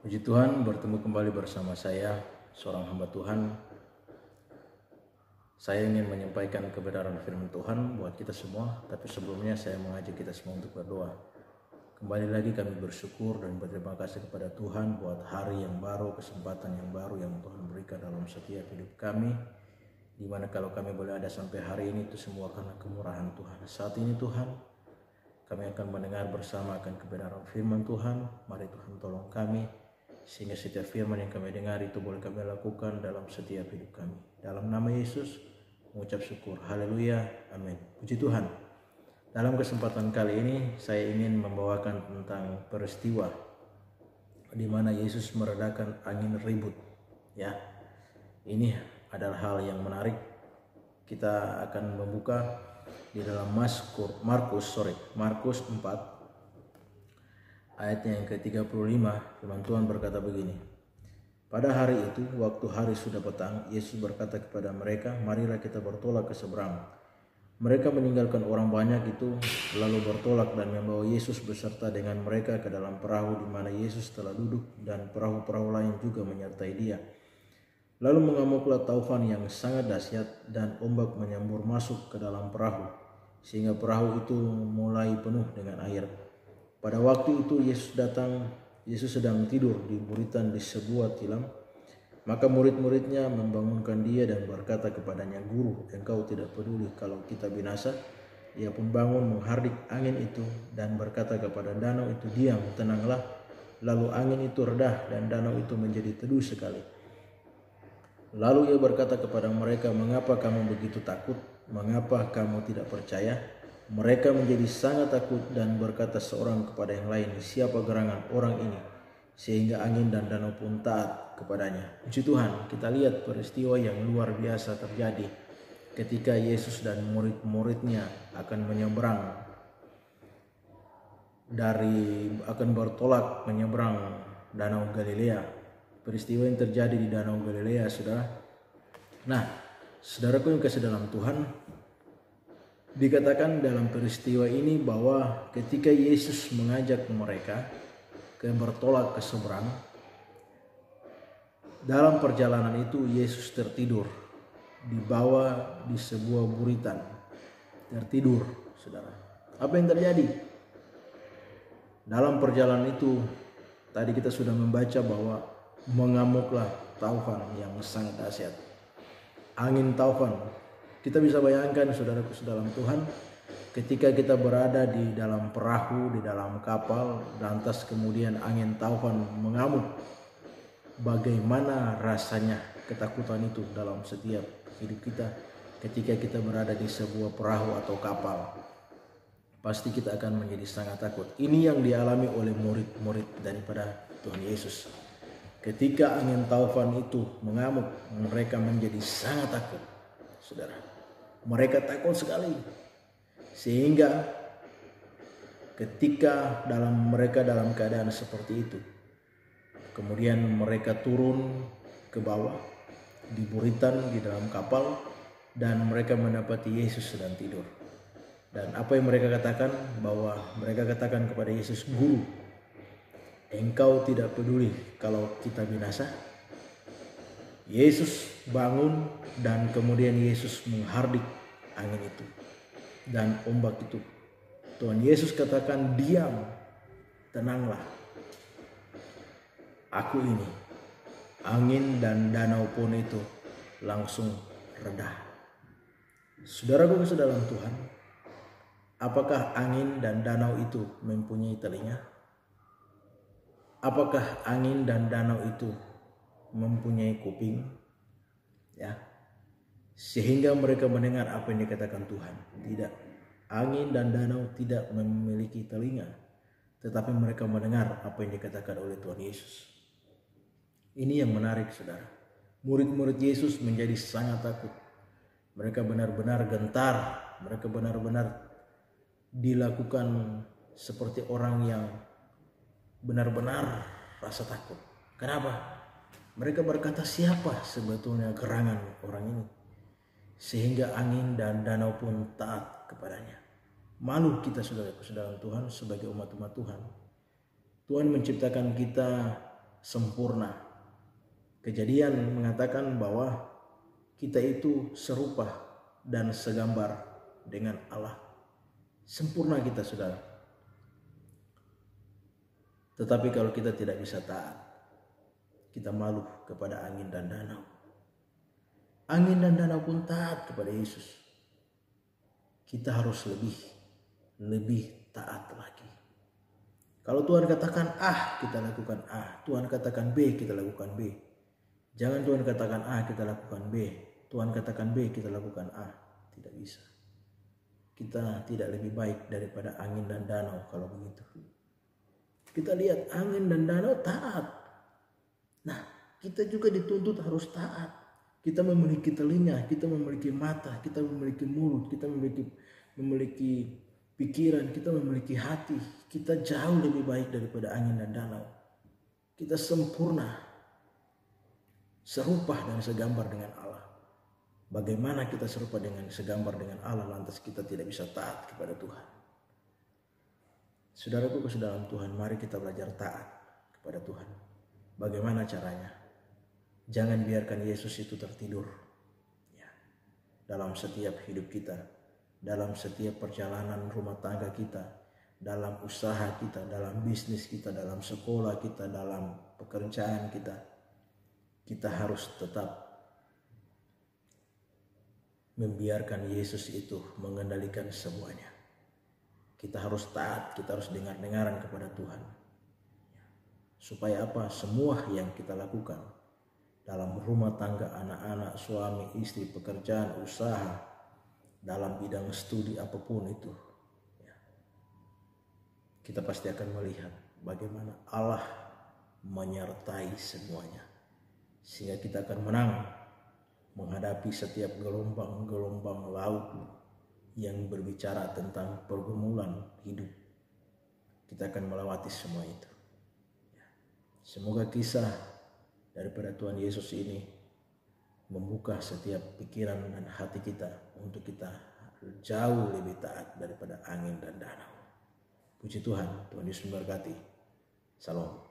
Puji Tuhan, bertemu kembali bersama saya, seorang hamba Tuhan. Saya ingin menyampaikan kebenaran firman Tuhan buat kita semua, tapi sebelumnya saya mengajak kita semua untuk berdoa. Kembali lagi kami bersyukur dan berterima kasih kepada Tuhan buat hari yang baru, kesempatan yang baru yang Tuhan berikan dalam setiap hidup kami. Dimana kalau kami boleh ada sampai hari ini itu semua karena kemurahan Tuhan. Saat ini Tuhan, kami akan mendengar bersama akan kebenaran firman Tuhan. Mari Tuhan tolong kami, sehingga setiap firman yang kami dengar itu boleh kami lakukan dalam setiap hidup kami. Dalam nama Yesus, mengucap syukur. Haleluya. Amin. Puji Tuhan. Dalam kesempatan kali ini, saya ingin membawakan tentang peristiwa di mana Yesus meredakan angin ribut. Ya, ini adalah hal yang menarik. Kita akan membuka di dalam Markus 4 ayatnya yang ke-35. Firman Tuhan berkata begini. Pada hari itu, waktu hari sudah petang, Yesus berkata kepada mereka, marilah kita bertolak ke seberang. Mereka meninggalkan orang banyak itu, lalu bertolak dan membawa Yesus beserta dengan mereka ke dalam perahu di mana Yesus telah duduk, dan perahu-perahu lain juga menyertai dia. Lalu mengamuklah taufan yang sangat dahsyat, dan ombak menyembur masuk ke dalam perahu, sehingga perahu itu mulai penuh dengan air. Pada waktu itu Yesus sedang tidur di buritan di sebuah tilam. Maka murid-muridnya membangunkan dia dan berkata kepadanya, Guru, engkau tidak peduli kalau kita binasa? Ia pun bangun menghardik angin itu dan berkata kepada danau itu, diam, tenanglah. Lalu angin itu redah dan danau itu menjadi teduh sekali. Lalu ia berkata kepada mereka, mengapa kamu begitu takut? Mengapa kamu tidak percaya? Mereka menjadi sangat takut dan berkata seorang kepada yang lain, siapa gerangan orang ini? Sehingga angin dan danau pun taat kepadanya. Puji Tuhan, kita lihat peristiwa yang luar biasa terjadi ketika Yesus dan murid-muridnya akan bertolak menyeberang Danau Galilea. Peristiwa yang terjadi di Danau Galilea, saudara. Nah, saudaraku yang kasih dalam Tuhan, dikatakan dalam peristiwa ini bahwa ketika Yesus mengajak mereka bertolak ke seberang, dalam perjalanan itu Yesus tertidur dibawa di sebuah buritan. Tertidur, saudara. Apa yang terjadi? Dalam perjalanan itu tadi kita sudah membaca bahwa mengamuklah taufan yang sangat dahsyat. Angin taufan. Kita bisa bayangkan saudaraku dalam Tuhan, ketika kita berada di dalam perahu, di dalam kapal, lantas kemudian angin taufan mengamuk. Bagaimana rasanya ketakutan itu dalam setiap hidup kita ketika kita berada di sebuah perahu atau kapal. Pasti kita akan menjadi sangat takut. Ini yang dialami oleh murid-murid daripada Tuhan Yesus. Ketika angin taufan itu mengamuk, mereka menjadi sangat takut, saudara. Mereka takut sekali. Sehingga ketika mereka dalam keadaan seperti itu, kemudian mereka turun ke bawah di buritan di dalam kapal dan mereka mendapati Yesus sedang tidur. Dan apa yang mereka katakan? Bahwa mereka katakan kepada Yesus, Guru, engkau tidak peduli kalau kita binasa? Yesus bangun dan kemudian Yesus menghardik angin itu dan ombak itu. Tuhan Yesus katakan, diam, tenanglah. Aku ini. Angin dan danau pun itu langsung reda. Saudaraku dalam Tuhan, apakah angin dan danau itu mempunyai telinga? Apakah angin dan danau itu mempunyai kuping? Ya. Sehingga mereka mendengar apa yang dikatakan Tuhan. Tidak. Angin dan danau tidak memiliki telinga, tetapi mereka mendengar apa yang dikatakan oleh Tuhan Yesus. Ini yang menarik, saudara. Murid-murid Yesus menjadi sangat takut. Mereka benar-benar gentar. Mereka benar-benar dilakukan seperti orang yang benar-benar rasa takut. Kenapa? Mereka berkata, siapa sebetulnya gerangan orang ini? Sehingga angin dan danau pun taat kepadanya. Malu kita saudara Tuhan sebagai umat-umat Tuhan. Tuhan menciptakan kita sempurna. Kejadian mengatakan bahwa kita itu serupa dan segambar dengan Allah. Sempurna kita, saudara. Tetapi kalau kita tidak bisa taat, kita malu kepada angin dan danau. Angin dan danau pun taat kepada Yesus. Kita harus lebih taat lagi. Kalau Tuhan katakan A, kita lakukan A. Tuhan katakan B, kita lakukan B. Jangan Tuhan katakan A, kita lakukan B. Tuhan katakan B, kita lakukan A. Tidak bisa. Kita tidak lebih baik daripada angin dan danau kalau begitu. Kita lihat angin dan danau taat. Nah, kita juga dituntut harus taat. Kita memiliki telinga, kita memiliki mata, kita memiliki mulut, kita memiliki pikiran, kita memiliki hati. Kita jauh lebih baik daripada angin dan danau. Kita sempurna, serupa dan segambar dengan Allah. Bagaimana kita serupa dengan segambar dengan Allah lantas kita tidak bisa taat kepada Tuhan? Saudaraku ke dalam Tuhan, mari kita belajar taat kepada Tuhan. Bagaimana caranya? Jangan biarkan Yesus itu tertidur ya, dalam setiap hidup kita, dalam setiap perjalanan rumah tangga kita, dalam usaha kita, dalam bisnis kita, dalam sekolah kita, dalam pekerjaan kita. Kita harus tetap membiarkan Yesus itu mengendalikan semuanya. Kita harus taat, kita harus dengar-dengaran kepada Tuhan. Supaya apa? Semua yang kita lakukan dalam rumah tangga, anak-anak, suami, istri, pekerjaan, usaha, dalam bidang studi apapun itu, ya, kita pasti akan melihat bagaimana Allah menyertai semuanya. Sehingga kita akan menang menghadapi setiap gelombang-gelombang laut yang berbicara tentang pergumulan hidup. Kita akan melewati semua itu. Semoga kisah daripada Tuhan Yesus ini membuka setiap pikiran dan hati kita untuk kita jauh lebih taat daripada angin dan danau. Puji Tuhan, Tuhan Yesus memberkati. Salam.